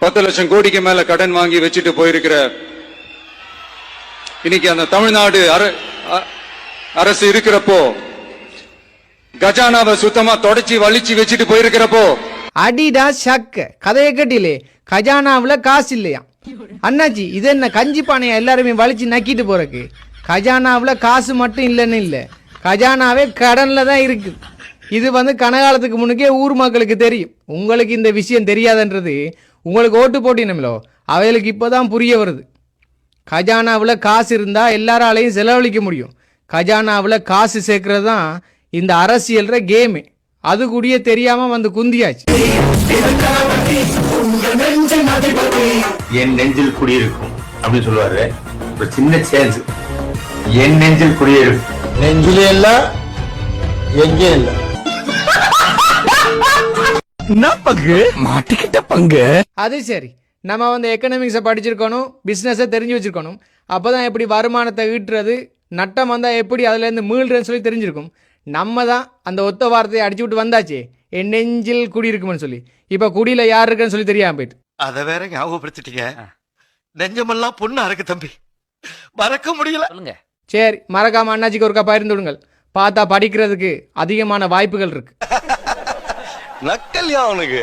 10 லட்சம் கோடிக்கு மேல கடன் வாங்கி வச்சுட்டு போயிருக்கிற இன்னைக்கு அந்த தமிழ்நாடு அரசு இருக்கிறப்போ, கஜானாவை சுத்தமா தொடச்சி வலிச்சு வச்சுட்டு போயிருக்கிறப்போ, அடிடா சக்க கதையை கட்டிலே கஜானாவில் காசு இல்லையா அண்ணாச்சி? இது என்ன கஞ்சி பானையா எல்லாருமே வலிச்சு நக்கிட்டு போறக்கு? கஜானாவில் காசு மட்டும் இல்லைன்னு இல்லை, கஜானாவே கடன்ல தான் இருக்கு. இது கனகாலத்துக்கு முன்னுக்கே ஊர் மக்களுக்கு தெரியும். உங்களுக்கு இந்த விஷயம் தெரியாதுன்றது உங்களுக்கு ஓட்டு போட்டினோம்லோ அவைகளுக்கு இப்போதான் புரிய வருது. கஜானாவில் காசு இருந்தால் எல்லாராலையும் செலவழிக்க முடியும். கஜானாவில் காசு சேர்க்கறது தான் இந்த அரசியல்ற கேமு. அது கூடிய தெரியாம குந்தியாச்சு. என் நெஞ்சில் குடியிருக்கும் அப்படின்னு சொல்லுவாரு. ஒரு சின்ன சேஞ்ச், என் நெஞ்சில் குடியிருக்கும். நெஞ்சில எல்லாம் எங்கே இல்ல பங்கு மாட்டிக்கிட்ட பங்கு. அது சரி, நம்ம எக்கனாமிக்ஸை படிச்சிருக்கணும், பிஸ்னஸை தெரிஞ்சு வச்சிருக்கணும். அப்போதான் எப்படி வருமானத்தை ஈட்டுறது, நட்டம் வந்தால் எப்படி அதுலேருந்து மீள்றதுன்னு சொல்லி தெரிஞ்சிருக்கும். நம்ம தான் அந்த ஒத்த வார்த்தையை அடிச்சு விட்டு வந்தாச்சு, என் நெஞ்சில் குடி இருக்குமென்னு சொல்லி. இப்போ குடியில் யார் இருக்குன்னு சொல்லி தெரியாம போயிட்டு அதை வேற ஞாபகப்படுத்திட்டீங்க. நெஞ்சமெல்லாம் பொண்ணா இருக்கு தம்பி, மறக்க முடியல. சரி, மறக்காம அண்ணாச்சிக்கு ஒருக்கா பகிர்ந்து விடுங்கள். பார்த்தா படிக்கிறதுக்கு அதிகமான வாய்ப்புகள் இருக்கு. நக்கல்யா அவனுக்கு